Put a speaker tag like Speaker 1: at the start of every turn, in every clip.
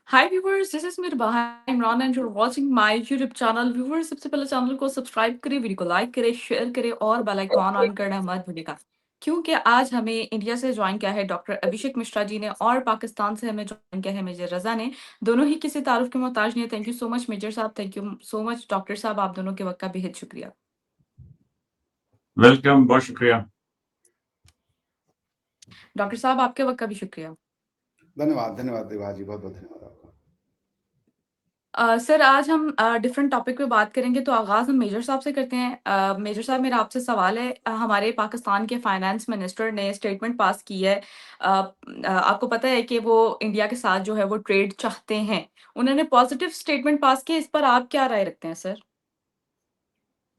Speaker 1: Hi viewers, this is मिरबा Imran and you are watching my YouTube channel. Viewers, सबसे पहले channel को subscribe करें, वीडियो को लाइक करें, शेयर करें और बेल आइकॉन ऑन करना मत भूलिएगा। क्योंकि आज हमें इंडिया से ज्वाइन किया है डॉक्टर अभिषेक मिश्रा जी ने और पाकिस्तान से हमें ज्वाइन किया है मेजर रजा ने। दोनों ही किसी तारुफ के मोहताज नहीं है। Thank you so much major साहब, thank you so much doctor साहब, आप दोनों के वक्त का बेहद शुक्रिया।
Speaker 2: वेलकम, बहुत शुक्रिया।
Speaker 1: डॉक्टर साहब, आपके वक्त का भी शुक्रिया।
Speaker 3: धन्यवाद धन्यवाद देवा जी, बहुत बहुत धन्यवाद आपका।
Speaker 1: सर, आज हम डिफरेंट टॉपिक पे बात करेंगे, तो आगाज़ हम मेजर साहब से करते हैं। मेजर साहब, मेरा आपसे सवाल है। हमारे पाकिस्तान के फाइनेंस मिनिस्टर ने स्टेटमेंट पास की है। आपको पता है कि वो इंडिया के साथ जो है वो ट्रेड चाहते हैं। उन्होंने पॉजिटिव स्टेटमेंट पास की, इस पर आप क्या राय रखते हैं सर?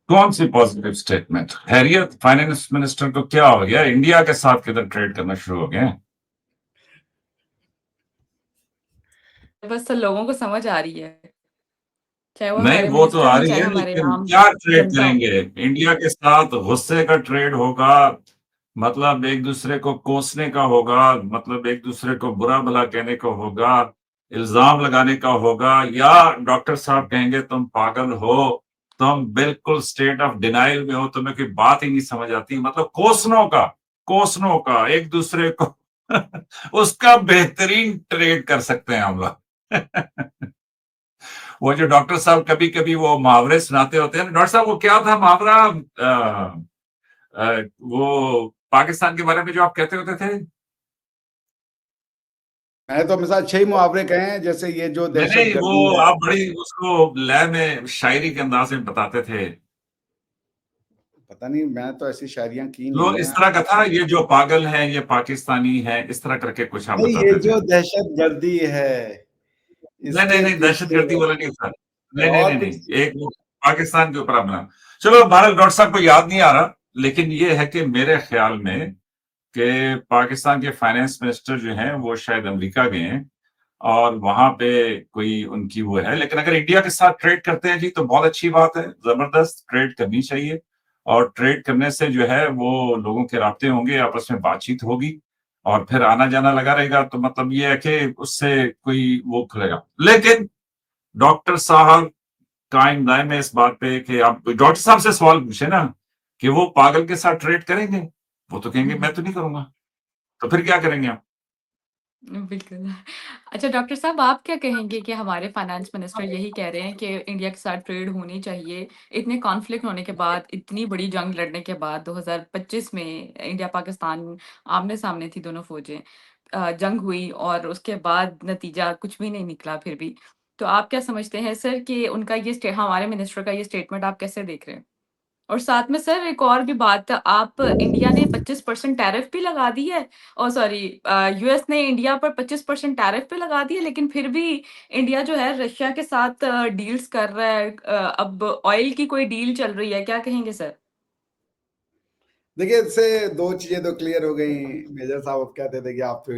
Speaker 2: कौन सी पॉजिटिव स्टेटमेंट? खैरियत, फाइनेंस मिनिस्टर को क्या हो गया? इंडिया के साथ किधर ट्रेड करना शुरू हो गए?
Speaker 1: बस सर, लोगों को समझ आ रही है, चाहे वो
Speaker 2: नहीं,
Speaker 1: हमारे
Speaker 2: वो तो
Speaker 1: मिनिस्टर
Speaker 2: आ
Speaker 1: हों,
Speaker 2: रही
Speaker 1: चाहे
Speaker 2: है,
Speaker 1: हमारे
Speaker 2: लेकिन
Speaker 1: आम
Speaker 2: क्या ट्रेड
Speaker 1: जनता हो।
Speaker 2: करेंगे? इंडिया के साथ गुस्से का ट्रेड होगा, मतलब एक दूसरे को कोसने का होगा, मतलब एक दूसरे को बुरा भला कहने का होगा, इल्जाम लगाने का होगा, या डॉक्टर साहब कहेंगे तुम पागल हो, तुम बिल्कुल स्टेट ऑफ डिनाइल में हो, तुम्हें कोई बात ही नहीं समझ आती, मतलब कोसनों का एक दूसरे को उसका बेहतरीन ट्रेड कर सकते हैं हम लोग। वो जो डॉक्टर साहब कभी कभी वो मुहावरे सुनाते होते हैं ना, डॉक्टर साहब वो क्या था मुहावरा, वो पाकिस्तान के बारे में जो आप कहते होते थे?
Speaker 3: मैं तो हमेशा अच्छे ही मुहावरे कहे हैं, जैसे ये जो
Speaker 2: नहीं नहीं,
Speaker 3: दहशतगर्दी
Speaker 2: वो
Speaker 3: है।
Speaker 2: आप बड़ी उसको लय में शायरी के अंदाज में बताते थे।
Speaker 3: पता नहीं, मैं तो ऐसी शायरियां की
Speaker 2: जो
Speaker 3: नहीं
Speaker 2: इस
Speaker 3: है।
Speaker 2: तरह का था, ये जो पागल है ये पाकिस्तानी है, इस तरह करके कुछ आप
Speaker 3: नहीं, ये
Speaker 2: बताते थे।
Speaker 3: जो दहशतगर्दी है
Speaker 2: नहीं नहीं
Speaker 3: इसके
Speaker 2: नहीं,
Speaker 3: पीछे
Speaker 2: दहशतगर्दी वाला नहीं था। नहीं नहीं
Speaker 3: और
Speaker 2: नहीं
Speaker 3: कुछ।
Speaker 2: नहीं, एक वो पाकिस्तान के ऊपर आप बना। चलो, भारत डॉक्टर साहब को याद नहीं आ रहा, लेकिन ये है कि मेरे ख्याल में कि पाकिस्तान के फाइनेंस मिनिस्टर जो हैं वो शायद अमेरिका गए हैं और वहां पे कोई उनकी वो है। लेकिन अगर इंडिया के साथ ट्रेड करते हैं जी तो बहुत अच्छी बात है, जबरदस्त ट्रेड करनी चाहिए। और ट्रेड करने से जो है वो लोगों के राब्ते होंगे, आपस में बातचीत होगी और फिर आना जाना लगा रहेगा, तो मतलब ये है कि उससे कोई वो खुलेगा। लेकिन डॉक्टर साहब कायम दायम है इस बात पे कि आप डॉक्टर साहब से सवाल पूछे ना कि वो पागल के साथ ट्रेड करेंगे, वो तो कहेंगे मैं तो नहीं करूंगा। तो फिर क्या करेंगे आप?
Speaker 1: बिल्कुल। अच्छा डॉक्टर साहब, आप क्या कहेंगे कि हमारे फाइनेंस मिनिस्टर यही कह रहे हैं कि इंडिया के साथ ट्रेड होनी चाहिए। इतने कॉन्फ्लिक्ट होने के बाद, इतनी बड़ी जंग लड़ने के बाद 2025 में इंडिया पाकिस्तान आमने-सामने थी दोनों फ़ौजें। जंग हुई और उसके बाद नतीजा कुछ भी नहीं निकला फिर भी। तो आप क्या समझते हैं सर कि उनका ये हमारे मिनिस्टर का ये स्टेटमेंट आप कैसे देख रहे हैं? और साथ में सर एक और भी बात, आप इंडिया ने 25% टैरिफ भी लगा दी है। और सॉरी, यूएस ने इंडिया पर 25% टैरिफ पे लगा दी है, लेकिन फिर भी इंडिया जो है रशिया के साथ डील्स कर रहा है। अब ऑयल की कोई डील चल रही है, क्या कहेंगे सर?
Speaker 3: देखिए, इससे दो चीजें तो क्लियर हो गई। मेजर साहब अब कहते थे कि आप तो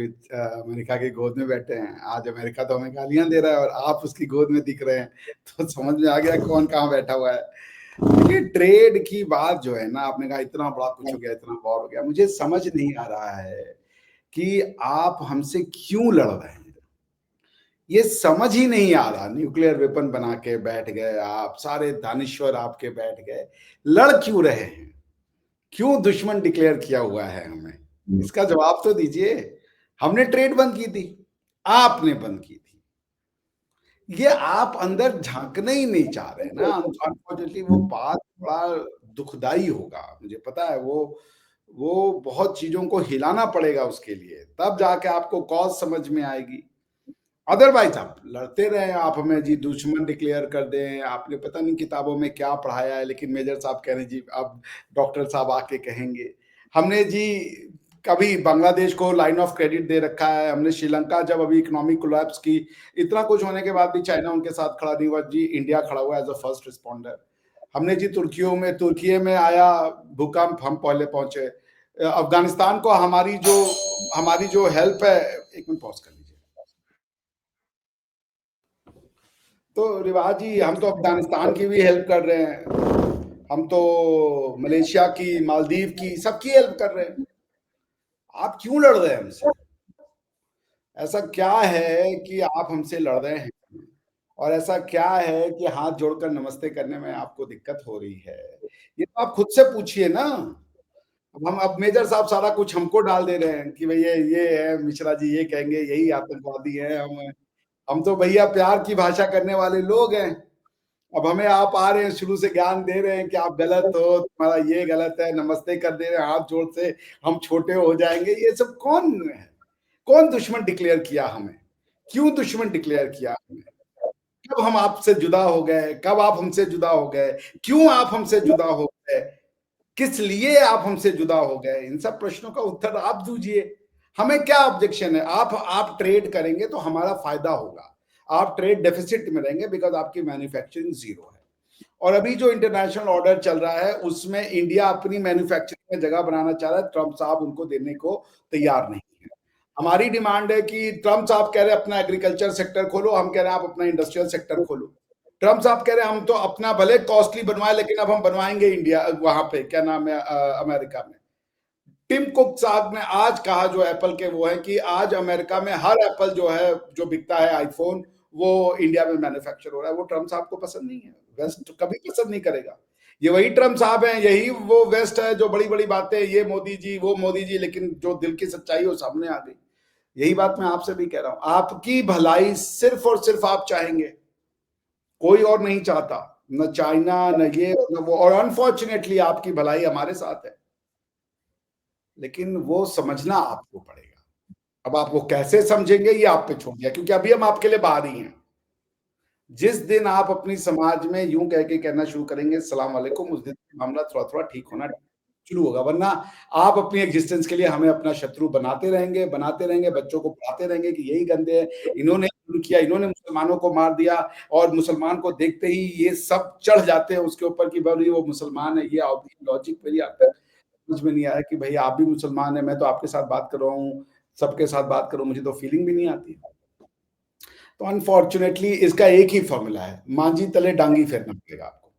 Speaker 3: अमेरिका की गोद में बैठे हैं, आज अमेरिका तो हमें गालियां दे रहा है और आप उसकी गोद में दिख रहे हैं, तो समझ में आ गया कौन कहाँ बैठा हुआ है। देखिए, ट्रेड की बात जो है ना, आपने कहा इतना बड़ा कुछ हो गया, इतना वॉर हो गया, मुझे समझ नहीं आ रहा है कि आप हमसे क्यों लड़ रहे हैं। ये समझ ही नहीं आ रहा। न्यूक्लियर वेपन बना के बैठ गए आप, सारे दानिश्वर आपके बैठ गए, लड़ क्यों रहे हैं? क्यों दुश्मन डिक्लेयर किया हुआ है हमें? इसका जवाब तो दीजिए। हमने ट्रेड बंद की थी, आपने बंद की थी। ये आप अंदर झांकना ही नहीं चाह रहे ना। अनफॉर्चुनेटली वो बात बड़ा दुखदाई होगा, मुझे पता है। वो बहुत चीजों को हिलाना पड़ेगा उसके लिए, तब जाके आपको कॉज समझ में आएगी। अदरवाइज आप लड़ते रहे, आप हमें जी दुश्मन डिक्लेयर कर दें। आपने पता नहीं किताबों में क्या पढ़ाया है, लेकिन मेजर साहब कह रहे हैं जी, अब डॉक्टर साहब आके कहेंगे। हमने जी कभी बांग्लादेश को लाइन ऑफ क्रेडिट दे रखा है, हमने श्रीलंका जब अभी इकोनॉमिक कोलैप्स की, इतना कुछ होने के बाद भी चाइना उनके साथ खड़ा नहीं हुआ जी, इंडिया खड़ा हुआ एज अ फर्स्ट रिस्पॉन्डर। हमने जी तुर्की में आया भूकंप, हम पहले पहुंचे। अफगानिस्तान को हमारी जो हेल्प है, एक मिनट पॉज कर लीजिए। तो रिवाज जी, हम तो अफगानिस्तान की भी हेल्प कर रहे हैं, हम तो मलेशिया की, मालदीव की, सबकी हेल्प कर रहे हैं। आप क्यों लड़ रहे हैं हमसे? ऐसा क्या है कि आप हमसे लड़ रहे हैं, और ऐसा क्या है कि हाथ जोड़कर नमस्ते करने में आपको दिक्कत हो रही है? ये तो आप खुद से पूछिए ना। अब मेजर साहब सारा कुछ हमको डाल दे रहे हैं कि भैया ये है, मिश्रा जी ये कहेंगे, यही आतंकवादी है। हम तो भैया प्यार की भाषा करने वाले लोग हैं। अब हमें आप आ रहे हैं, शुरू से ज्ञान दे रहे हैं कि आप गलत हो, तुम्हारा ये गलत है, नमस्ते कर दे रहे हैं हाथ जोड़ से, हम छोटे हो जाएंगे। ये सब कौन है? कौन दुश्मन डिक्लेयर किया हमें? क्यों दुश्मन डिक्लेयर किया हमें? कब हम आपसे जुदा हो गए? कब आप हमसे जुदा हो गए? क्यों आप हमसे जुदा हो गए? किस लिए आप हमसे जुदा हो गए? इन सब प्रश्नों का उत्तर आप दीजिए। हमें क्या ऑब्जेक्शन है? आप ट्रेड करेंगे तो हमारा फायदा होगा। आप ट्रेड डेफिसिट में रहेंगे बिकॉज आपकी मैन्युफैक्चरिंग जीरो है। और अभी जो इंटरनेशनल ऑर्डर चल रहा है उसमें इंडिया अपनी मैन्युफैक्चरिंग में जगह बनाना चाह रहा है। ट्रंप साहब उनको देने को तैयार नहीं है। हमारी डिमांड है कि ट्रंप साहब कह रहे हैं अपना एग्रीकल्चर सेक्टर खोलो, हम कह रहे हैं आप अपना इंडस्ट्रियल सेक्टर खोलो। ट्रंप साहब कह रहे हैं हम तो अपना भले कॉस्टली बनवाए लेकिन अब हम बनवाएंगे इंडिया, वहां पे क्या नाम है, अमेरिका में। टिम कुक साहब ने आज कहा, जो एप्पल के वो है, कि आज अमेरिका में हर एप्पल जो है, जो बिकता है आईफोन, वो इंडिया में मैन्युफैक्चर हो रहा है। वो ट्रंप साहब को पसंद नहीं है, वेस्ट कभी पसंद नहीं करेगा। ये वही ट्रंप साहब हैं, यही वो वेस्ट है जो बड़ी बड़ी बातें, ये मोदी जी वो मोदी जी, लेकिन जो दिल की सच्चाई वो सामने आ गई। यही बात मैं आपसे भी कह रहा हूं, आपकी भलाई सिर्फ और सिर्फ आप चाहेंगे, कोई और नहीं चाहता। न चाइना, न ये न वो। और अनफॉर्चुनेटली आपकी भलाई हमारे साथ है, लेकिन वो समझना आपको पड़ेगा। अब आप वो कैसे समझेंगे ये आप पे छोड़ दिया, क्योंकि अभी हम आपके लिए बाहर ही हैं। जिस दिन आप अपनी समाज में यूं कह के कहना शुरू करेंगे सलाम वालेकुम, उस दिन मामला थोड़ा थोड़ा ठीक होना शुरू होगा। वरना आप अपनी एग्जिस्टेंस के लिए हमें अपना शत्रु बनाते रहेंगे, बच्चों को पढ़ाते रहेंगे कि यही गंदे हैं, इन्होंने किया, इन्होंने मुसलमानों को मार दिया। और मुसलमान को देखते ही ये सब चढ़ जाते हैं उसके ऊपर कि भाई वो मुसलमान है। ये लॉजिक मेरी आता है समझ में नहीं आया कि भाई आप भी मुसलमान है, मैं तो आपके साथ बात कर रहा हूँ, सबके साथ बात करूं, मुझे तो फीलिंग भी नहीं आती। तो अनफॉर्चुनेटली इसका एक ही फॉर्मूला है, मांझी तले डांगी फेरना पड़ेगा आपको।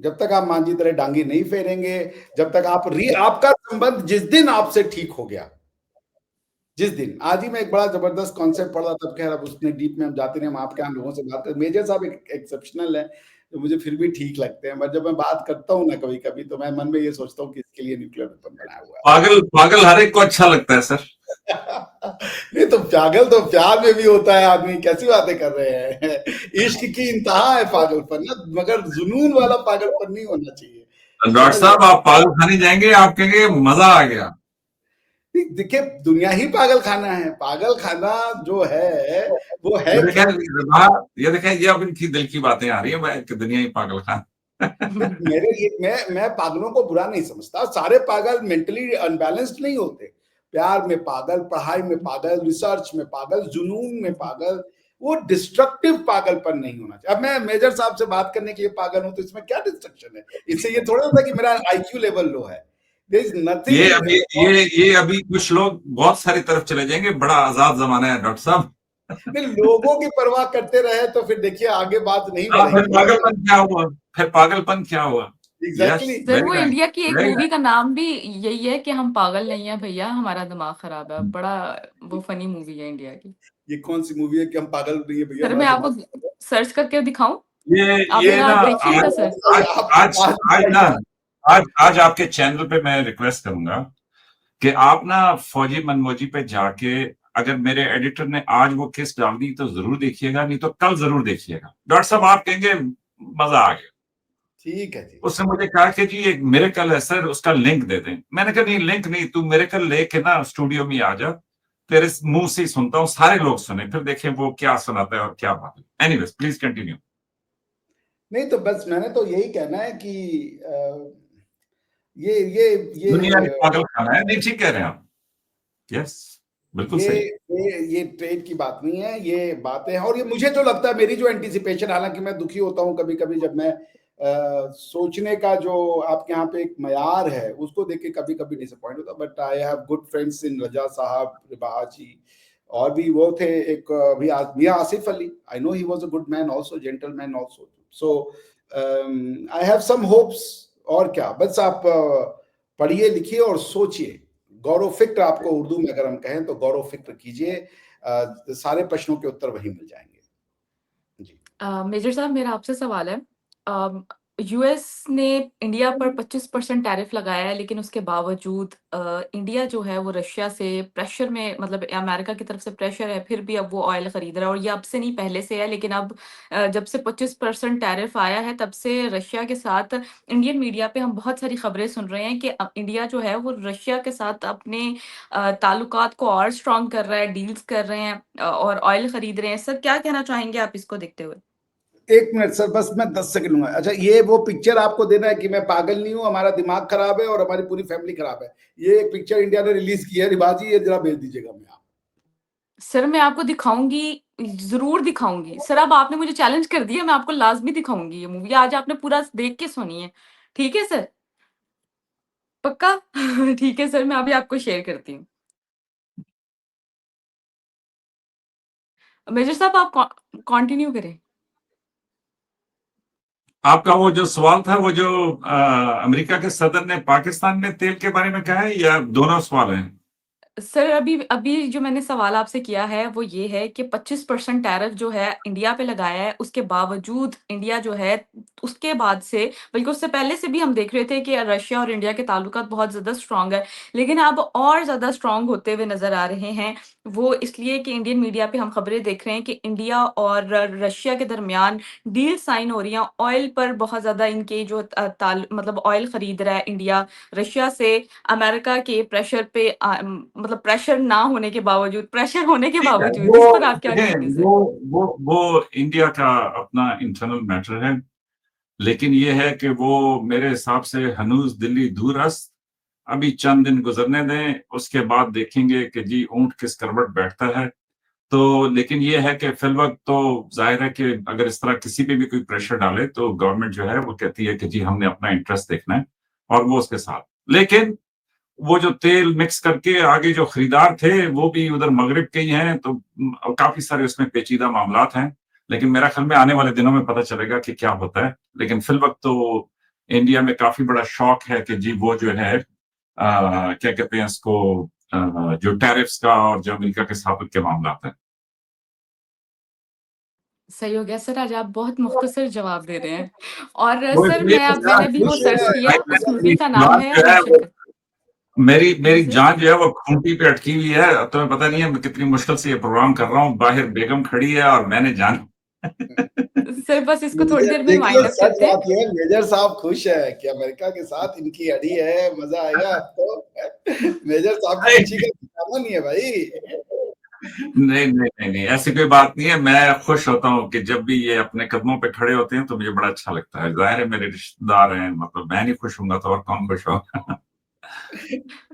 Speaker 3: जब तक आप मांझी तले डांगी नहीं फेरेंगे, जब तक आपका संबंध जिस दिन आपसे ठीक हो गया, जिस दिन, आज ही मैं एक बड़ा जबरदस्त कॉन्सेप्ट पढ़ रहा था, खैर अब उसने डीप में हम जाते नहीं, हम आपके यहाँ लोगों से बात करते। मेजर साहब एक एक्सेप्शनल है जो मुझे फिर भी ठीक लगते हैं, बट जब मैं बात करता हूँ ना कभी कभी, तो मैं मन में ये सोचता हूँ कि इसके लिए न्यूक्लियर वेपन बनाया हुआ है।
Speaker 2: पागल पागल हर एक को अच्छा लगता है सर।
Speaker 3: नहीं तो पागल तो प्यार में भी होता है आदमी, कैसी बातें कर रहे हैं? इश्क की इंतहा है पागलपन ना, मगर जुनून वाला पागलपन नहीं होना चाहिए।
Speaker 2: डॉक्टर साहब आप पागल खाने जाएंगे, आप कहेंगे मजा आ गया।
Speaker 3: देखिए दुनिया ही पागल खाना है। पागल खाना जो है वो है
Speaker 2: ये
Speaker 3: क्या?
Speaker 2: देखें, ये देखें, ये अब इनकी दिल की बातें आ रही है, मैं कि दुनिया ही पागल खाना।
Speaker 3: मेरे लिए मैं पागलों को बुरा नहीं समझता। सारे पागल मेंटली अनबैलेंस्ड नहीं होते। प्यार में पागल, पढ़ाई में पागल, रिसर्च में पागल, जुनून में पागल, वो डिस्ट्रक्टिव पागलपन नहीं होना चाहिए। अब मैं मेजर साहब से बात करने के लिए पागल हूं तो इसमें क्या डिस्ट्रक्शन है? इससे ये थोड़ा होता कि मेरा आईक्यू लेवल लो है। There is nothing.
Speaker 2: ये अभी कुछ लोग बहुत सारी तरफ चले जाएंगे, बड़ा आजाद जमाना है डॉक्टर साहब।
Speaker 3: नहीं, लोगों की परवाह करते रहे तो फिर देखिए आगे बात नहीं
Speaker 2: फिर
Speaker 3: बढ़ेगी।
Speaker 2: पागलपन क्या हुआ? फिर पागलपन क्या हुआ? Yes,
Speaker 3: exactly.
Speaker 1: सर
Speaker 2: वेरी
Speaker 1: वो
Speaker 2: नाइस,
Speaker 1: इंडिया की एक
Speaker 2: वेरी
Speaker 1: मूवी
Speaker 2: नाइस।
Speaker 1: का नाम भी यही है कि हम पागल नहीं है भैया, हमारा दिमाग खराब है। बड़ा वो फनी मूवी है इंडिया की।
Speaker 3: ये कौन सी मूवी है कि हम पागल नहीं है भैया,
Speaker 1: सर
Speaker 3: हमारा
Speaker 1: मैं आपको
Speaker 3: दिमाग।
Speaker 1: सर्च करके दिखाऊं?
Speaker 2: ये
Speaker 1: आप
Speaker 2: ये
Speaker 1: जरा
Speaker 2: ना
Speaker 1: देखिएगा सर।
Speaker 2: आज
Speaker 3: आप
Speaker 2: आज आज ना आज आपके चैनल पे मैं रिक्वेस्ट करूंगा कि आप ना फौजी मनमौजी पे जाके, अगर मेरे एडिटर ने आज वो किस डाल दी तो जरूर देखिएगा, नहीं तो कल जरूर देखिएगा। डॉक्टर साहब आप कहेंगे मजा आ गया।
Speaker 3: ठीक है जी।
Speaker 2: उसने मुझे कहा कि जी एक मिरेकल है सर, उसका लिंक दे दें। मैंने कहा नहीं, लिंक नहीं, तू मिरेकल लेके ना स्टूडियो में आ जा, तेरे मुंह से ही सुनता हूँ, सारे लोग सुने, फिर देखें वो क्या सुनाता है और क्या बात है। Anyways please continue.
Speaker 3: नहीं तो बस मैंने तो यही कहना है कि ये ये
Speaker 2: दुनिया एक
Speaker 3: ये
Speaker 2: पागल खाना है। नहीं, ठीक कह रहे हैं आप। यस, बिल्कुल
Speaker 3: ये
Speaker 2: सही।
Speaker 3: ये ट्रेड की बात नहीं है, ये बातें हैं। और ये मुझे जो लगता है, मेरी जो एंटीसिपेशन, हालांकि मैं दुखी होता हूँ कभी कभी जब मैं सोचने का जो आपके यहाँ पे एक मयार है उसको देख के कभी कभी डिसअपॉइंट होता। But I have good friends in Raza साहब, रिबाहा जी, और भी वो थे एक अभी मियां Asif Ali. I know he was a good man also, gentleman also. So I have some hopes. और क्या, बस आप पढ़िए लिखिए और सोचिए। गौर फ़िक्र आपको उर्दू में अगर हम कहें तो गौर फ़िक्र कीजिए, सारे प्रश्नों के उत्तर वहीं मिल जाएँगे। जी।
Speaker 1: मेजर साहब मेरा आपसे सवाल है। यूएस ने इंडिया पर 25% टैरिफ लगाया है, लेकिन उसके बावजूद इंडिया जो है वो रशिया से प्रेशर में, मतलब अमेरिका की तरफ से प्रेशर है, फिर भी अब वो ऑयल खरीद रहा है, और ये अब से नहीं पहले से है, लेकिन अब जब से 25% टैरिफ आया है तब से रशिया के साथ इंडियन मीडिया पे हम बहुत सारी खबरें सुन रहे हैं कि इंडिया जो है वो रशिया के साथ अपने ताल्लुकात को और स्ट्रॉन्ग कर रहा है, डील्स कर रहे हैं, और ऑयल खरीद रहे हैं। सर क्या कहना चाहेंगे आप इसको देखते हुए?
Speaker 3: 1 मिनट सर, बस मैं 10 सेकंड लूँगा। अच्छा, ये वो पिक्चर आपको देना है कि मैं पागल नहीं हूँ, हमारा दिमाग खराब है और हमारी पूरी फैमिली खराब है। ये एक पिक्चर इंडिया ने रिलीज़ की है, रिवाज जी, ये ज़रा भेज दीजिएगा हमें आप।
Speaker 1: सर मैं आपको दिखाऊँगी, ज़रूर दिखाऊँगी। सर अब आपने मुझे चैलेंज कर दिया, मैं आपको लाज़मी दिखाऊँगी ये मूवी। आज आपने पूरा देख के सुनिए। ठीक है सर? पक्का? ठीक है सर, मैं अभी आपको शेयर करती हूँ। मेजर साहब आप कंटिन्यू करें।
Speaker 2: आपका वो जो सवाल था, वो जो अमेरिका के सदर ने पाकिस्तान में तेल के बारे में कहा है, या दोनों सवाल हैं?
Speaker 1: सर अभी अभी जो मैंने सवाल आपसे किया है वो ये है कि 25% टैरिफ जो है इंडिया पे लगाया है, उसके बावजूद इंडिया जो है उसके बाद से, बल्कि उससे पहले से भी हम देख रहे थे कि रशिया और इंडिया के ताल्लुकात बहुत ज़्यादा स्ट्रॉन्ग है, लेकिन अब और ज़्यादा स्ट्रॉन्ग होते हुए नज़र आ रहे हैं। वो इसलिए कि इंडियन मीडिया पे हम खबरें देख रहे हैं कि इंडिया और रशिया के दरमियान डील साइन हो रही है ऑयल पर। बहुत ज़्यादा इनके जो मतलब ऑयल खरीद रहा है इंडिया रशिया से, अमेरिका के प्रेशर पे मतलब प्रेशर होने के
Speaker 2: ठीक है,
Speaker 1: बावजूद,
Speaker 2: वो
Speaker 1: इस पर आप क्या
Speaker 2: देखें,
Speaker 1: कहेंगे सर?
Speaker 2: वो इंडिया का अपना इंटरनल मैटर है, लेकिन ये है कि वो मेरे हिसाब से हनूज दिल्ली दूर अस्त, अभी चंद दिन गुजरने दें, उसके बाद देखेंगे कि जी ऊंट किस करवट बैठता है। तो लेकिन ये है कि फिलवक्त तो जाहिर है कि अगर इस तरह किसी पे भी कोई प्रेशर डाले तो गवर्नमेंट जो है वो कहती है कि जी हमने अपना इंटरेस्ट देखना है, और वो उसके साथ। लेकिन वो जो तेल मिक्स करके आगे जो खरीदार थे वो भी उधर मगरिब के ही हैं, तो काफी सारे उसमें पेचीदा मामलात हैं। लेकिन मेरा ख्याल में आने वाले दिनों में पता चलेगा कि क्या होता है। लेकिन फिल वक्त तो इंडिया में काफी बड़ा शौक है कि जी वो जो है क्या कहते हैं इसको, जो टैरिफ्स का और जो अमेरिका के साथ के मामलात हैं।
Speaker 1: सही हो गया सर, आज आप बहुत मुख्तसर जवाब दे रहे हैं। और
Speaker 2: वो
Speaker 1: सर
Speaker 2: इसलिए कि
Speaker 1: मैंने
Speaker 2: जान
Speaker 1: भी वो
Speaker 3: खुश
Speaker 1: सर्च
Speaker 3: है,
Speaker 1: किया,
Speaker 2: मेरी
Speaker 1: उस मूवी का नाम
Speaker 2: जान
Speaker 1: है
Speaker 2: जो
Speaker 1: हम
Speaker 2: है वो
Speaker 1: शक्ल।
Speaker 2: मेरी
Speaker 1: जी
Speaker 2: मेरी
Speaker 1: सर।
Speaker 2: जान जो है वो खूंटी पे अटकी हुई है। अब तुम्हें पता नहीं है मैं कितनी मुश्किल से ये प्रोग्राम कर रहा हूँ। बाहर बेगम खड़ी है और मैंने जान
Speaker 1: सर बस इसको थोड़ी
Speaker 3: मेजर
Speaker 1: देर में
Speaker 3: देखिए,
Speaker 1: वाइंड अप
Speaker 3: सच
Speaker 1: करते हैं।
Speaker 3: बात ये है, मेजर साहब खुश है कि अमेरिका के साथ इनकी अड़ी है, मजा आएगा आपको। मेजर साहब की खुशी का ठिकाना नहीं है भाई।
Speaker 2: नहीं नहीं नहीं नहीं, ऐसी कोई बात नहीं है। मैं खुश होता हूँ कि जब भी ये अपने कदमों पे खड़े होते हैं तो मुझे बड़ा अच्छा लगता है। जाहिर है मेरे रिश्तेदार हैं, मतलब मैं नहीं खुश होऊंगा तो और कौन खुश होगा।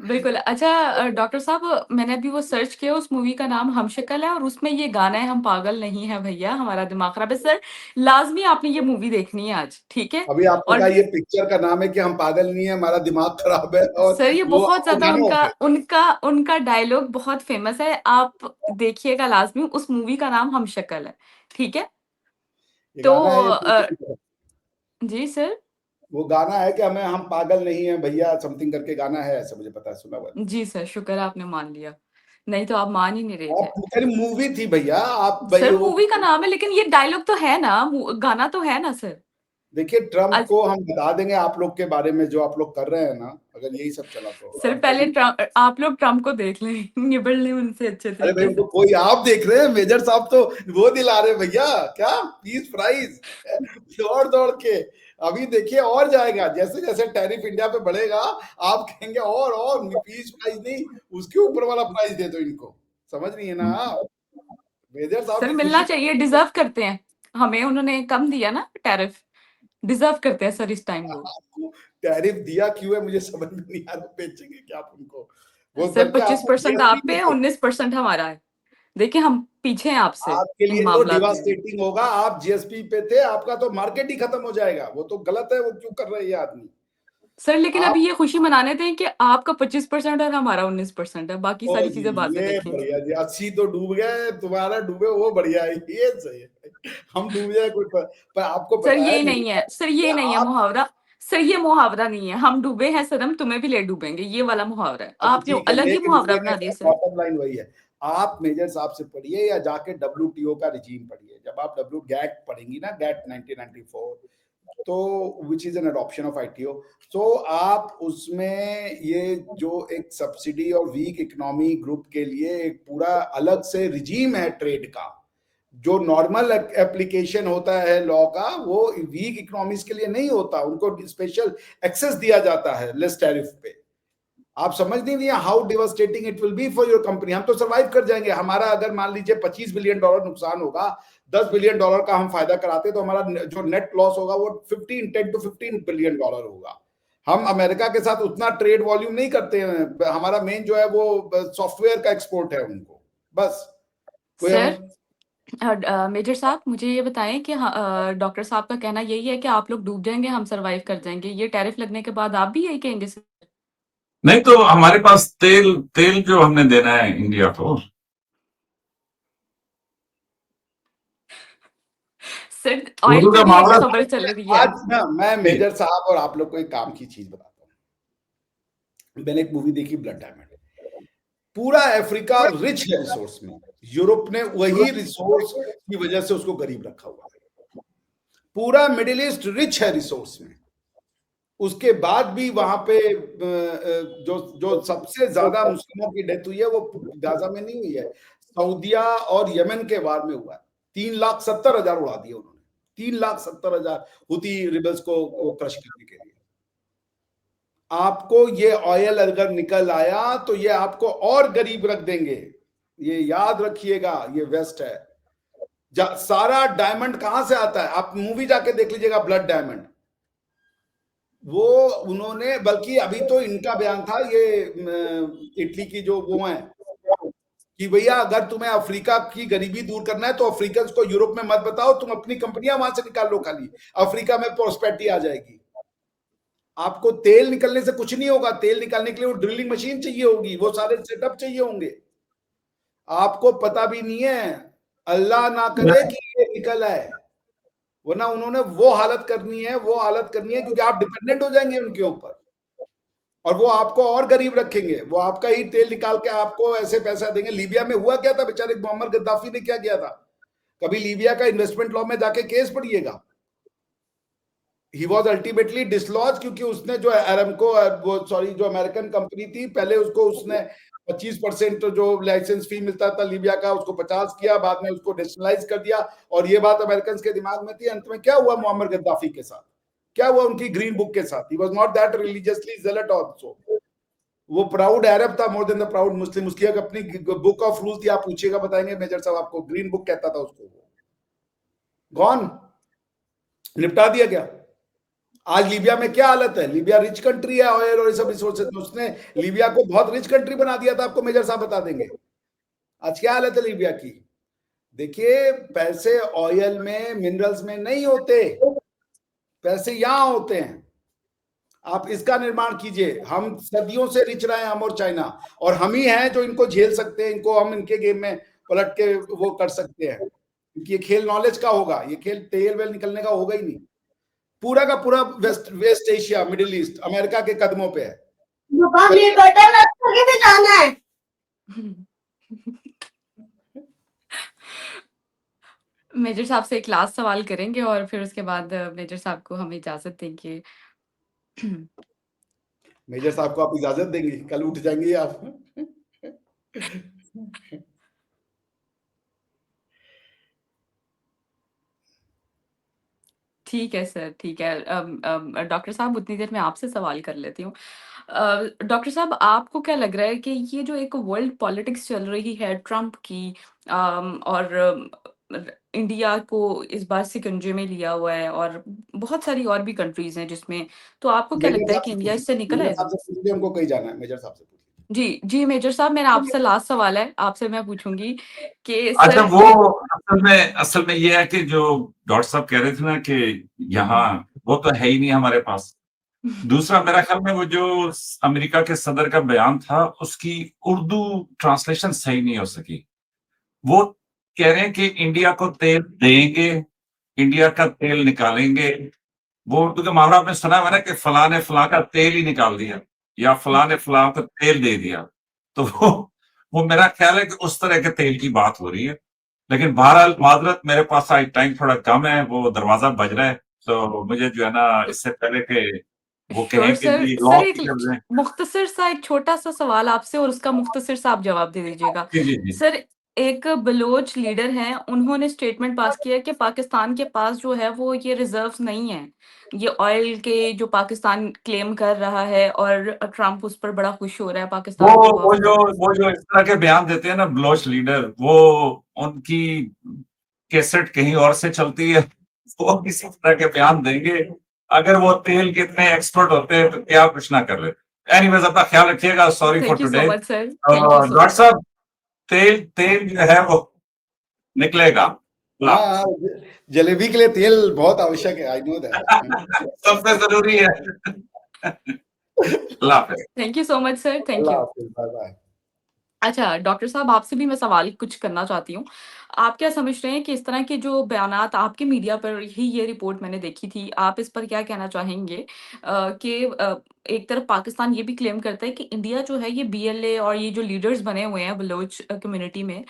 Speaker 1: बिल्कुल। अच्छा डॉक्टर साहब मैंने अभी वो सर्च किया, उस मूवी का नाम हम शक्ल है, और उसमें ये गाना है हम पागल नहीं है भैया हमारा दिमाग खराब है। सर लाज़मी आपने ये मूवी देखनी है आज, ठीक है?
Speaker 3: अभी आपने
Speaker 1: और
Speaker 3: कहा ये पिक्चर का नाम है कि हम पागल नहीं है, हमारा दिमाग खराब है, और
Speaker 1: सर ये
Speaker 3: वो
Speaker 1: बहुत
Speaker 3: आपको
Speaker 1: ज़्यादा
Speaker 3: गाना हो
Speaker 1: उनका
Speaker 3: गया।
Speaker 1: उनका उनका डायलॉग बहुत फ़ेमस है, आप देखिएगा लाज़मी, उस मूवी का नाम हम शक्ल है, ठीक है?
Speaker 3: ये
Speaker 1: तो
Speaker 3: गाना है,
Speaker 1: जी सर?
Speaker 3: वो गाना है कि हमें हम पागल नहीं है भैया, समथिंग करके गाना है, ऐसा मुझे पता है, सुना हुआ है।
Speaker 1: जी सर, शुक्र है आपने मान लिया, नहीं तो आप मान ही नहीं रहे थे।
Speaker 3: आप अरे मूवी थी भैया, आप भाई
Speaker 1: सर
Speaker 3: वो
Speaker 1: मूवी का नाम है, लेकिन ये डायलॉग तो है ना, गाना तो है ना सर?
Speaker 3: देखिए, ट्रम्प
Speaker 1: आज
Speaker 3: को हम बता देंगे आप लोग के बारे में जो आप लोग कर रहे हैं ना, अगर यही सब चला तो
Speaker 1: सर
Speaker 3: आप
Speaker 1: पहले
Speaker 3: कभी।
Speaker 1: आप लोग ट्रम्प को देख लें, निबड़ लें उनसे अच्छे
Speaker 3: अरे भाई,
Speaker 1: तरीके
Speaker 3: उनको
Speaker 1: से।
Speaker 3: कोई आप देख रहे हैं, मेजर साहब तो वो दिला रहे हैं भैया, क्या पीस प्राइज दौड़ दौड़ के। अभी देखिए और जाएगा, जैसे जैसे टैरिफ इंडिया पे बढ़ेगा, आप कहेंगे और पीस प्राइज नहीं, उसके ऊपर वाला प्राइस दे दो इनको। समझ रही है ना आप? मेजर साहब
Speaker 1: सर
Speaker 3: की
Speaker 1: मिलना
Speaker 3: खुशी।
Speaker 1: चाहिए, डिजर्व करते हैं, हमें उन्होंने कम दिया ना टैरिफ, डिजर्व करते हैं सर इस टाइम वो।
Speaker 3: आपको टैरिफ दिया क्यों है मुझे समझ में नहीं आ रहा, बेचेंगे क्या आप उनको? वो
Speaker 1: सर
Speaker 3: बल्कि आपको
Speaker 1: 25%
Speaker 3: जीएसपी
Speaker 1: आप पे
Speaker 3: में
Speaker 1: है,
Speaker 3: तो
Speaker 1: 19% हमारा है। देखिए हम पीछे हैं आपसे
Speaker 3: आपके
Speaker 1: इन
Speaker 3: लिए तो
Speaker 1: मामलात में भी।
Speaker 3: डिवास्टेटिंग होगा। आप जीएसपी पे थे, आपका तो मार्केट ही खत्म हो जाएगा। वो तो गलत है, वो क्यों कर रहे हैं ये आदमी?
Speaker 1: सर लेकिन
Speaker 3: आप
Speaker 1: अभी ये खुशी मनाने दें कि आपका 25% और हमारा 19% है, बाकी
Speaker 3: ओ
Speaker 1: सारी
Speaker 3: जी,
Speaker 1: चीजें बाद में
Speaker 3: ये
Speaker 1: देखेंगे।
Speaker 3: बढ़िया जी, 80 तो डूब गए, तुम्हारा डूबे वो बढ़िया है, ये सही है। हम डूब जाए कोई पर आपको
Speaker 1: सर
Speaker 3: पता है
Speaker 1: ये
Speaker 3: मेरी
Speaker 1: नहीं है,
Speaker 3: बात,
Speaker 1: सर ये नहीं है
Speaker 3: आप
Speaker 1: मुहावरा। सर ये मुहावरा नहीं है, हम डूबे हैं सनम तुम्हें भी ले डूबेंगे, ये वाला मुहावरा है।
Speaker 3: अच्छा
Speaker 1: आपने
Speaker 3: ठीक है,
Speaker 1: अलग ही
Speaker 3: लेकिन
Speaker 1: मुहावरा बना दिया
Speaker 3: मेरा
Speaker 1: सर।
Speaker 3: बॉटम लाइन वही है, आप मेजर साहब से पढ़िए या जाके WTO का रिजीम पढ़िए। जब आप गैट पढ़ेंगी ना, गैट 1994, तो which is an adoption of ITO, तो आप उसमें ये जो एक सब्सिडी और वीक इकोनॉमी ग्रुप के लिए एक पूरा अलग से रिजीम है ट्रेड का, जो नॉर्मल एप्लीकेशन होता है लॉ का, वो वीक इकोनॉमीज के लिए नहीं होता, उनको स्पेशल एक्सेस दिया जाता है लेस टैरिफ पे। आप समझ नहीं रही how devastating it will be for your company. हम तो सर्वाइव कर जाएंगे, हमारा अगर मान लीजिए $25 बिलियन नुकसान होगा, $10 बिलियन का हम फायदा कराते, तो हमारा जो नेट लॉस होगा वो 10 to 15 बिलियन डॉलर होगा। हम अमेरिका के साथ उतना ट्रेड वॉल्यूम नहीं करते हैं, हमारा मेन जो है वो सॉफ्टवेयर का एक्सपोर्ट है उनको, बस। कोई
Speaker 1: सर मेजर साहब मुझे ये बताएं कि डॉक्टर साहब का कहना यही है कि आप लोग डूब जाएंगे, हम सरवाइव कर जाएंगे, ये टैरिफ लगने के बाद आप भी यही कहेंगे सर?
Speaker 2: नहीं तो हमारे पास तेल तेल जो हमने देना है इंडिया को,
Speaker 1: सर ऑयल
Speaker 2: उर्दू
Speaker 1: पे
Speaker 2: का
Speaker 1: भी एक
Speaker 2: मामला
Speaker 1: खबर चल रही है।
Speaker 3: आज ना मैं मेजर साहब और आप लोग को एक काम की चीज बताता हूँ। मैंने एक मूवी देखी, ब्लड डायमंड। पूरा अफ्रीका रिच है रिसोर्स में, यूरोप ने वही रिसोर्स की वजह से उसको गरीब रखा हुआ है। पूरा मिडिल ईस्ट रिच है रिसोर्स में, उसके बाद भी वहां पे जो जो सबसे ज्यादा मुस्लिमों की डेथ हुई है वो गाजा में नहीं हुई है, सऊदिया और यमन के वार में हुआ है। 3,70,000 उड़ा दिए उन्होंने, 3,70,000 हुती रिबल्स को क्रश करने के लिए। आपको ये ऑयल अगर निकल आया तो ये आपको और गरीब रख देंगे, ये याद रखिएगा। ये वेस्ट है, सारा डायमंड कहां से आता है? आप मूवी जाके देख लीजिएगा, ब्लड डायमंड। वो उन्होंने, बल्कि अभी तो इनका बयान था, ये इटली की जो वो है, कि भैया अगर तुम्हें अफ्रीका की गरीबी दूर करना है तो अफ्रीकन को यूरोप में मत बताओ, तुम अपनी कंपनियां वहां से निकाल लो, खाली अफ्रीका में प्रोस्पेरिटी आ जाएगी। आपको तेल निकलने से कुछ नहीं होगा, तेल निकालने के लिए वो ड्रिलिंग मशीन चाहिए होगी, वो सारे सेटअप चाहिए होंगे। आपको पता भी नहीं है, अल्लाह ना करे कि ये निकल आए, वरना उन्होंने वो हालत करनी है, वो हालत करनी है, क्योंकि आप डिपेंडेंट हो जाएंगे उनके ऊपर, और वो आपको और गरीब रखेंगे। वो आपका ही तेल निकाल के आपको ऐसे पैसा देंगे। लीबिया में हुआ क्या था, बेचारे मोहम्मद गद्दाफी ने क्या किया था? कभी लीबिया का इन्वेस्टमेंट लॉ में जाके केस पढ़िएगा। ही वॉज अल्टीमेटली डिसलॉज, क्योंकि उसने जो अरामको, वो सॉरी जो अमेरिकन कंपनी थी, पहले उसको उसने 25% जो लाइसेंस फी मिलता था लीबिया का, उसको 50 किया, बाद में उसको नेशनलाइज कर दिया। और ये बात अमेरिकन के दिमाग में थी। अंत में क्या हुआ मोहम्मद गद्दाफी के साथ? क्या हुआ उनकी ग्रीन बुक के साथ? He was not that religiously zealot also, वो प्राउड अरब था मोर देन द प्राउड मुस्लिम। उसकी एक अपनी बुक ऑफ रूल थी, आप पूछिएगा बताएंगे मेजर साहब आपको, ग्रीन बुक कहता था उसको। गॉन, निपटा दिया गया। आज लीबिया में क्या हालत है? लीबिया रिच कंट्री है, ऑयल और ये सब रिसोर्सेज, उसने लीबिया को बहुत रिच कंट्री बना दिया था, आपको मेजर साहब बता देंगे। आज क्या हालत है लीबिया की? देखिए, पैसे ऑयल में, मिनरल्स में नहीं होते, पैसे यहां होते हैं। आप इसका निर्माण कीजिए। हम सदियों से रिच रहे हैं, हम और चाइना, और हम ही हैं जो इनको झेल सकते हैं, इनको हम इनके गेम में पलट के वो कर सकते हैं, क्योंकि ये खेल नॉलेज का होगा, ये खेल तेल वेल निकलने का होगा ही नहीं। पूरा का पूरा West Asia, Middle East America के कदमों पे है। जाना है।
Speaker 1: मेजर साहब से एक लास्ट सवाल करेंगे और फिर उसके बाद मेजर साहब को हम इजाजत देंगे।
Speaker 3: मेजर साहब को आप इजाजत देंगे? कल उठ जाएंगे आप।
Speaker 1: ठीक है सर, ठीक है। डॉक्टर साहब उतनी देर में आपसे सवाल कर लेती हूँ। डॉक्टर साहब आपको क्या लग रहा है कि ये जो एक वर्ल्ड पॉलिटिक्स चल रही है ट्रम्प की, और इंडिया को इस बार शिकंजे में लिया हुआ है, और बहुत सारी और भी कंट्रीज हैं जिसमें, तो आपको क्या
Speaker 3: मेजर
Speaker 1: लगता है
Speaker 3: साहब
Speaker 1: कि
Speaker 3: से
Speaker 1: इंडिया
Speaker 3: पूछिए,
Speaker 1: इससे निकल
Speaker 3: मेजर
Speaker 1: आएगा?
Speaker 3: साहब से पूछिए, हमको कहीं जाना है, मेजर साहब से पूछिए।
Speaker 1: जी, जी मेजर साहब, मेरा आपसे लास्ट सवाल है, आपसे मैं पूछूंगी कि
Speaker 2: अच्छा,
Speaker 1: सर
Speaker 2: वो असल में ये है कि जो डॉक्टर साहब कह रहे थे ना कि यहाँ वो तो है ही नहीं हमारे पास। दूसरा, मेरा ख्याल में वो जो अमेरिका के सदर का बयान था, उसकी उर्दू ट्रांसलेशन सही नहीं हो सकी। वो कह रहे हैं कि इंडिया को तेल देंगे, इंडिया का तेल निकालेंगे, वो उर्दू के मुहावरा आपने सुना हुआ ना कि फलां ने फलां का तेल ही निकाल दिया या फलां ने फलां को तेल दे दिया। तो वो मेरा ख्याल है कि उस तरह के तेल की बात हो रही है। लेकिन बहरहाल माज़रत, मेरे पास आज टाइम थोड़ा कम है, वो दरवाज़ा बज रहा है, तो मुझे जो है ना इससे पहले कि वो
Speaker 1: श्योर
Speaker 2: कहें कि
Speaker 1: सर।
Speaker 2: जी
Speaker 1: सर
Speaker 2: लॉन्च
Speaker 1: एक
Speaker 2: कर दें।
Speaker 1: मुख्तसर सा एक छोटा-सा सवाल आपसे और उसका मुख्तसर सा आप जवाब दे दीजिएगा।
Speaker 2: जी, जी, जी।
Speaker 1: सर एक बलोच लीडर हैं, उन्होंने स्टेटमेंट पास किया है कि पाकिस्तान के पास जो है वो ये रिज़र्व्स नहीं हैं। ये ऑयल के जो पाकिस्तान क्लेम कर रहा है और ट्रंप उस पर बड़ा खुश हो रहा है
Speaker 2: वो
Speaker 1: पाकिस्तान को
Speaker 2: वो
Speaker 1: वाक़
Speaker 2: जो वो जो इस तरह के बयान देते हैं ना बलोच लीडर, वो उनकी कैसेट कहीं और से चलती है। वो किसी तरह के बयान देंगे। अगर वो तेल के इतने एक्सपर्ट होते हैं तो क्या कुछ ना कर लेते। एनीवेज़ अपना ख्याल रखिएगा। Sorry for
Speaker 1: thank you so
Speaker 2: today.
Speaker 1: Much sir, thank you so
Speaker 2: doctor
Speaker 1: much.
Speaker 2: साहब, तेल तेल जो है वो निकलेगा। अल्लाह
Speaker 3: हाँ, हाँ,
Speaker 2: हाफ़िज़।
Speaker 3: जलेबी के लिए तेल बहुत आवश्यक है, आई नो दैट।
Speaker 2: सबसे ज़रूरी है। अल्लाह हाफ़िज़।
Speaker 1: Thank you so much sir, thank
Speaker 3: Allah
Speaker 1: you.
Speaker 3: हाफ़िज़, बाय-बाय।
Speaker 1: अच्छा, डॉक्टर साहब आपसे भी मैं सवाल कुछ करना चाहती हूँ। आप क्या समझ रहे हैं कि इस तरह के जो बयानात आपके मीडिया पर ही ये रिपोर्ट मैंने देखी थी, आप इस पर क्या कहना चाहेंगे? एक तरफ पाकिस्तान ये भी क्लेम करता है कि इंडिया जो है ये बीएलए और ये जो लीडर्स बने हुए हैं बलोच कम्युनिटी में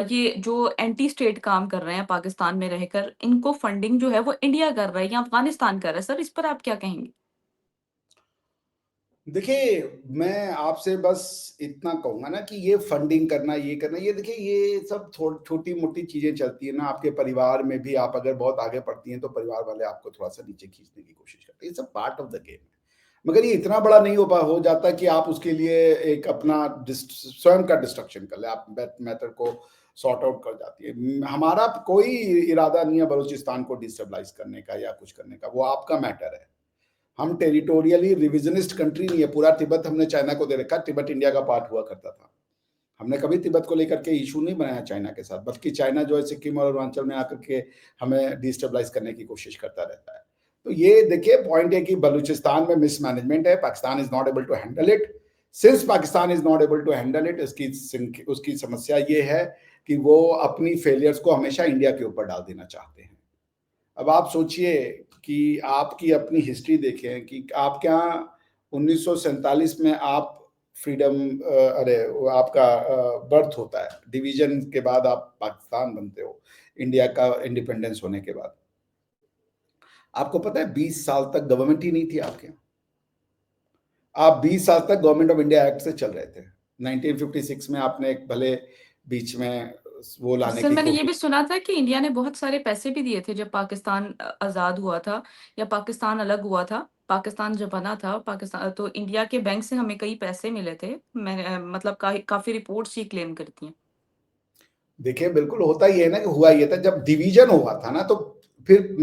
Speaker 1: ये जो एंटी स्टेट काम कर रहे हैं पाकिस्तान में रहकर, इनको फंडिंग जो है वो इंडिया कर रहा है या अफ़गानिस्तान कर रहा है। सर इस पर आप क्या कहेंगे?
Speaker 3: देखिए, मैं आपसे बस इतना कहूँगा ना कि ये फंडिंग करना, ये करना, ये देखिए ये सब छोटी-मोटी चीज़ें चलती हैं ना, आपके परिवार में भी आप अगर बहुत आगे बढ़ती हैं, तो परिवार वाले आपको थोड़ा-सा नीचे खींचने की कोशिश करते हैं। ये सब पार्ट ऑफ द गेम है। मगर ये इतना बड़ा नहीं हो जाता कि आप उसके लिए एक अपना स्वयं का डिस्ट्रक्शन कर लें, आप मैटर को सॉर्ट आउट कर जाती है। हमारा कोई इरादा नहीं है बलूचिस्तान को डिस्टेबलाइज़ करने का या कुछ करने का, वो आपका मैटर है। हम टेरिटोरियली रिविजनिस्ट कंट्री नहीं है, पूरा तिब्बत हमने चाइना को दे रखा है, तिब्बत इंडिया का पार्ट हुआ करता था। हमने कभी तिब्बत को लेकर के इश्यू नहीं बनाया चाइना के साथ, बल्कि चाइना जो है सिक्किम और अरुणाचल में आकर के हमें डिस्टेबलाइज़ करने की कोशिश करता रहता है। तो ये देखिए पॉइंट है कि बलूचिस्तान में मिसमैनेजमेंट है, Pakistan is not able to handle it. Since Pakistan is not able to handle it, उसकी समस्या ये है कि वो अपनी फेलियर्स को हमेशा इंडिया के ऊपर डाल देना चाहते हैं। अब आप सोचिए कि आपकी अपनी हिस्ट्री देखें कि आपके यहाँ 1947 में आप फ्रीडम अरे वो आपका बर्थ होता है, डिवीजन के बाद आप पाकिस्तान बनते हो, इंडिया का इंडिपेंडेंस होने के बाद। आपको पता है 20 साल तक गवर्नमेंट ही नहीं थी आपके यहाँ। आप 20 साल तक गवर्नमेंट ऑफ इंडिया एक्ट से चल रहे थे। 1956 में आपने एक भले बीच में वो लाने
Speaker 1: सर
Speaker 3: की
Speaker 1: मैंने ये
Speaker 3: कोशिश।
Speaker 1: भी सुना था कि इंडिया ने बहुत सारे पैसे भी दिए थे जब पाकिस्तान आज़ाद हुआ था या पाकिस्तान अलग हुआ था। पाकिस्तान जब बना था पाकिस्तान तो इंडिया के बैंक से हमें कई पैसे मिले थे। मतलब काफ़ी रिपोर्ट्स ये क्लेम करती हैं।
Speaker 3: देखिए, बिल्कुल होता ही है ना कि हुआ ये था जब डिवीज़न हुआ था ना तो फिर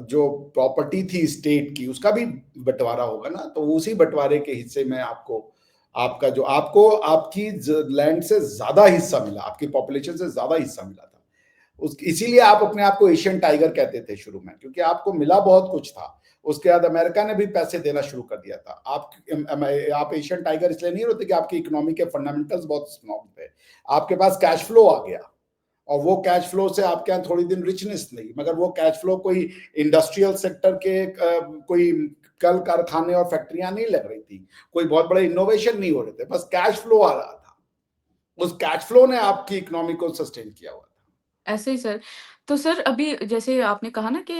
Speaker 3: जो प्रॉपर्टी थी स्टेट की उसका भी बँटवारा होगा ना, तो उसी बँटवारे के हिस्से में आपको आपकी लैंड से ज़्यादा हिस्सा मिला, आपकी पॉपुलेशन से ज़्यादा हिस्सा मिला था। इसीलिए आप अपने आप को एशियन टाइगर कहते थे शुरू में, क्योंकि आपको मिला बहुत कुछ था। उसके बाद अमेरिका ने भी पैसे देना शुरू कर दिया था। आप एशियन टाइगर इसलिए नहीं होते कि आपकी इकोनॉमी के फंडामेंटल्स बहुत स्ट्रॉन्ग थे। आपके पास कैश फ्लो आ गया और वो कैश फ्लो से आपके यहाँ थोड़ी दिन रिचनेस नहीं, मगर वो कैश फ्लो कोई इंडस्ट्रियल सेक्टर के कोई कल कारखाने और फैक्ट्रियां नहीं लग रही थी, कोई बहुत बड़े इनोवेशन नहीं हो रहे थे, बस कैश फ्लो आ रहा था। उस कैश फ्लो ने आपकी इकोनॉमी को सस्टेन किया हुआ था।
Speaker 1: ऐसे ही सर। तो सर अभी जैसे आपने कहा ना कि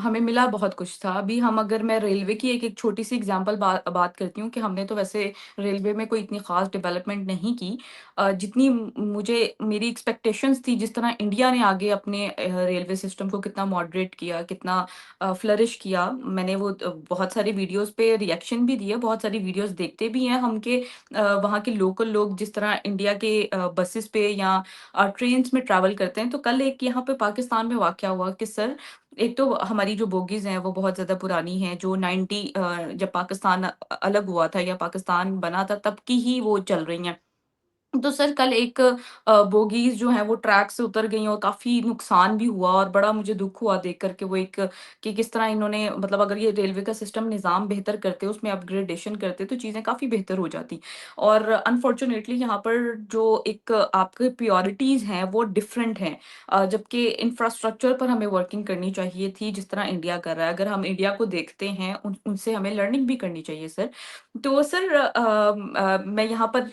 Speaker 1: हमें मिला बहुत कुछ था। अभी हम अगर मैं रेलवे की एक-एक छोटी-सी एग्ज़ाम्पल बात करती हूँ कि हमने तो वैसे रेलवे में कोई इतनी ख़ास डेवलपमेंट नहीं की। जितनी मुझे मेरी एक्सपेक्टेशंस थी, जिस तरह इंडिया ने आगे अपने रेलवे सिस्टम को कितना मॉडरेट किया, कितना फ्लरिश किया। मैंने वो बहुत सारी वीडियोज़ पे रिएक्शन भी दिए, बहुत सारी वीडियोज़ देखते भी हैं हम कि वहाँ के लोकल लोग जिस तरह इंडिया के बसेस पे या ट्रेन्स में ट्रैवल करते हैं। तो कल एक यहाँ पे पाकिस्तान में वाक़या हुआ कि सर एक तो हमारी जो बोगीज़ हैं वो बहुत ज़्यादा पुरानी हैं जो 90 जब पाकिस्तान अलग हुआ था या पाकिस्तान बना था तब की ही वो चल रही हैं। तो सर कल एक बोगीज़ जो हैं वो ट्रैक से उतर गई और काफ़ी नुकसान भी हुआ और बड़ा मुझे दुःख हुआ देख कर के वो एक कि किस तरह इन्होंने मतलब अगर ये रेलवे का सिस्टम निज़ाम बेहतर करते, उसमें अपग्रेडेशन करते तो चीज़ें काफ़ी बेहतर हो जाती। और अनफॉर्च्यूनेटली यहाँ पर जो एक आपके प्रायोरिटीज़ हैं वो डिफरेंट हैं। जबकि इंफ्रास्ट्रक्चर पर हमें वर्किंग करनी चाहिए थी जिस तरह इंडिया कर रहा है। अगर हम इंडिया को देखते हैं उनसे हमें लर्निंग भी करनी चाहिए सर। तो सर मैं यहाँ पर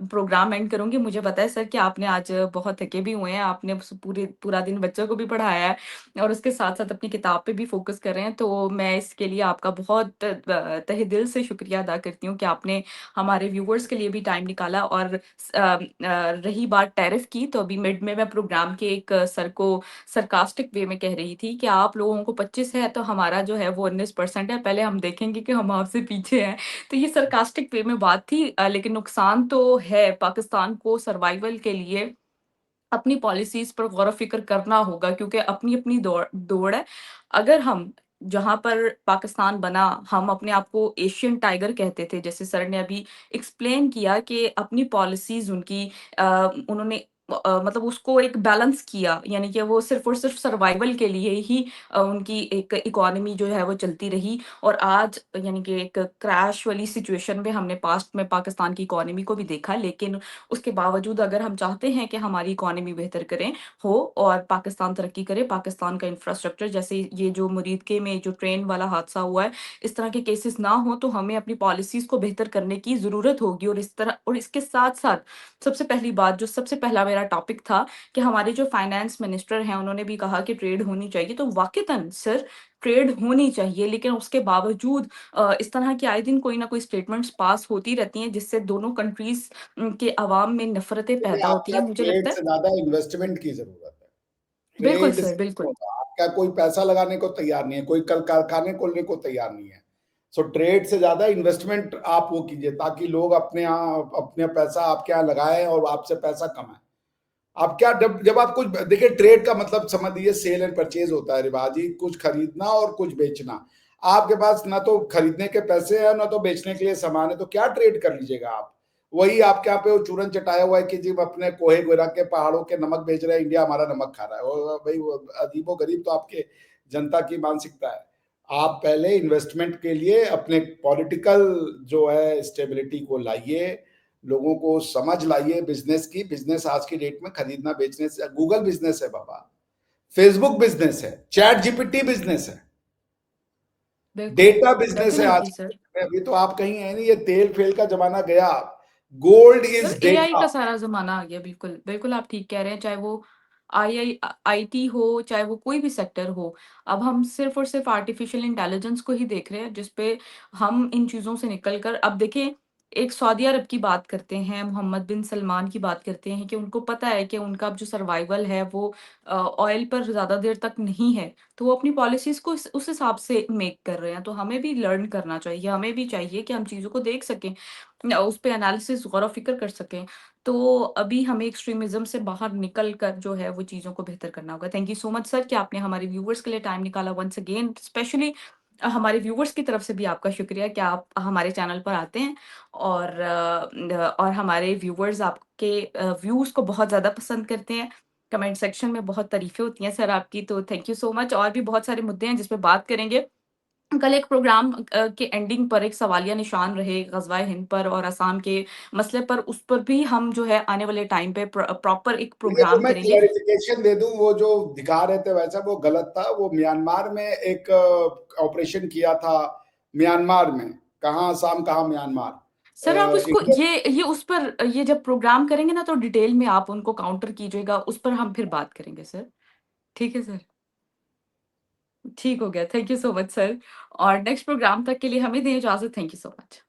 Speaker 1: प्रोग्राम एंड करूँगी। मुझे पता है सर कि आपने आज बहुत थके भी हुए हैं, आपने पूरा दिन बच्चों को भी पढ़ाया है और उसके साथ-साथ अपनी किताब पे भी फ़ोकस कर रहे हैं। तो मैं इसके लिए आपका बहुत तहे दिल से शुक्रिया अदा करती हूँ कि आपने हमारे व्यूअर्स के लिए भी टाइम निकाला और रही बात टैरिफ की, तो अभी मिड में मैं प्रोग्राम के एक सर को sarcastic वे में कह रही थी कि आप लोगों को 25 है, तो हमारा जो है वो 19% है, पहले हम देखेंगे कि हम आपसे पीछे हैं। तो ये sarcastic वे में बात थी लेकिन नुकसान तो है, पाकिस्तान को सर्वाइवल के लिए अपनी पॉलिसीज़ पर गौर-व-फ़िक्र करना होगा क्योंकि अपनी-अपनी दौड़ है। अगर हम जहाँ पर पाकिस्तान बना, हम अपने आप को एशियन टाइगर कहते थे, जैसे सर ने अभी एक्सप्लेन किया कि अपनी पॉलिसीज़ उनकी उन्होंने मतलब उसको एक बैलेंस किया, यानी कि वो सिर्फ़ और सिर्फ़ सर्वाइवल के लिए ही उनकी एक इकोनॉमी जो है वो चलती रही और आज यानी कि एक क्रैश वाली सिचुएशन में हमने पास्ट में पाकिस्तान की इकोनॉमी को भी देखा, लेकिन उसके बावजूद अगर हम चाहते हैं कि हमारी इकोनॉमी बेहतर करें हो और पाकिस्तान तरक्की करे, पाकिस्तान का इंफ्रास्ट्रक्चर जैसे ये जो मुरीदके में जो ट्रेन वाला हादसा हुआ है, इस तरह के केसेस ना हो तो हमें अपनी पॉलिसीज़ को बेहतर करने की ज़रूरत होगी और इस तरह और इसके साथ-साथ सबसे पहली बात जो सबसे पहला मेरा टॉपिक था कि हमारे जो फाइनेंस मिनिस्टर हैं, उन्होंने भी कहा कि ट्रेड होनी चाहिए, तो वाक़ईतन सर ट्रेड होनी चाहिए, लेकिन उसके बावजूद इस तरह की आए दिन कोई ना कोई स्टेटमेंट्स पास होती रहती हैं, जिससे दोनों कंट्रीज़ के अवाम में नफ़रतें
Speaker 3: देखिए,
Speaker 1: पैदा होती हैं,
Speaker 3: आपका
Speaker 1: मुझे
Speaker 3: ट्रेड
Speaker 1: लगता है
Speaker 3: से ज़्यादा इन्वेस्टमेंट की ज़रूरत है।
Speaker 1: बिल्कुल
Speaker 3: ट्रेड
Speaker 1: सर,
Speaker 3: से नहीं
Speaker 1: बिल्कुल।
Speaker 3: होगा, आपका कोई पैसा लगाने को तैयार नहीं है, कोई कल कारखाने खोलने को तैयार नहीं है। सो ट्रेड से ज़्यादा इन्वेस्टमेंट आप वो कीजिए ताकि लोग अपने यहाँ अपना पैसा आपके यहाँ लगाएँ और आपसे पैसा कमाएँ। आप क्या जब जब आप कुछ देखिए ट्रेड का मतलब समझिए सेल एंड परचेज होता है रिवाजी, कुछ खरीदना और कुछ बेचना। आपके पास ना तो खरीदने के पैसे हैं, ना तो बेचने के लिए सामान है, तो क्या ट्रेड कर लीजिएगा आप? वही आपके यहाँ पे वो चूरन चटाया हुआ है कि जी अपने कोहे गोरा के पहाड़ों के नमक बेच रहे हैं, इंडिया हमारा नमक खा रहा है। और भाई वो अजीबो-गरीब तो आपके जनता की मानसिकता है। आप पहले इन्वेस्टमेंट के लिए अपने पॉलिटिकल जो है स्टेबिलिटी को लाइए, लोगों को समझ लाइए बिजनेस की। बिजनेस आज की डेट में खरीदना बेचने से गूगल बिजनेस है बाबा, फेसबुक बिजनेस है, चैट जीपीटी बिजनेस है,
Speaker 1: बिल्कुल,
Speaker 3: डेटा बिजनेस है आज
Speaker 1: डेफ़िनिटली
Speaker 3: की
Speaker 1: सर।
Speaker 3: डेट में। अभी तो आप कहीं है नहीं, ये तेल फेल का जमाना गया। Gold
Speaker 1: sir
Speaker 3: is
Speaker 1: AI
Speaker 3: data.
Speaker 1: का सारा ज़माना आ गया बिल्कुल, बिल्कुल आप ठीक कह रहे हैं, चाहे वो आईटी हो, चाहे वो कोई भी सेक्टर हो। अब हम सिर्फ़ और सिर्फ़ आर्टिफ़िशियल इंटेलिजेंस को ही देख रहे हैं, जिस पे हम इन चीज़ों से निकल कर अब देखिए, एक सऊदी अरब की बात करते हैं, मोहम्मद बिन सलमान की बात करते हैं कि उनको पता है कि उनका जो सर्वाइवल है वो ऑयल पर ज़्यादा देर तक नहीं है, तो वो अपनी पॉलिसीज़ को उस हिसाब से मेक कर रहे हैं। तो हमें भी लर्न करना चाहिए, हमें भी चाहिए कि हम चीज़ों को देख सकें, उस पे एनालिसिस गौर-व-फ़िक्र कर सकें। तो अभी हमें एक्सट्रीमिज़्म से बाहर निकल कर जो है वो चीज़ों को बेहतर करना होगा। Thank you so much sir कि आपने हमारे व्यूअर्स के लिए टाइम निकाला वन्स अगेन स्पेशली हमारे व्यूअर्स की तरफ से भी आपका शुक्रिया कि आप हमारे चैनल पर आते हैं और हमारे व्यूअर्स आपके व्यूज़ को बहुत ज़्यादा पसंद करते हैं। कमेंट सेक्शन में बहुत तारीफ़ें होती हैं सर आपकी, तो थैंक यू सो मच और भी बहुत सारे मुद्दे हैं जिस पे बात करेंगे। कल एक प्रोग्राम के एंडिंग पर एक सवालिया निशान रहे ग़ज़वाए हिंद पर और असम के मसले पर, उस पर भी हम जो है आने वाले टाइम पे प्रॉपर एक
Speaker 3: देखिए, वो
Speaker 1: प्रोग्राम
Speaker 3: मैं
Speaker 1: करेंगे।
Speaker 3: क्लैरिफिकेशन दे दूं, वो जो दिखा रहे थे वैसा वो गलत था। वो म्यांमार में एक ऑपरेशन किया था, म्यांमार में। कहाँ असम, कहाँ म्यांमार।
Speaker 1: सर आप उसको
Speaker 3: इंडियन
Speaker 1: ये उस पर ये जब प्रोग्राम करेंगे ना तो डिटेल में आप उनको काउंटर कीजिएगा, उस पर हम फिर बात करेंगे सर। ठीक है सर? ठीक हो गया। Thank you so much sir और नेक्स्ट प्रोग्राम तक के लिए हमें दें इजाज़त। Thank you so much.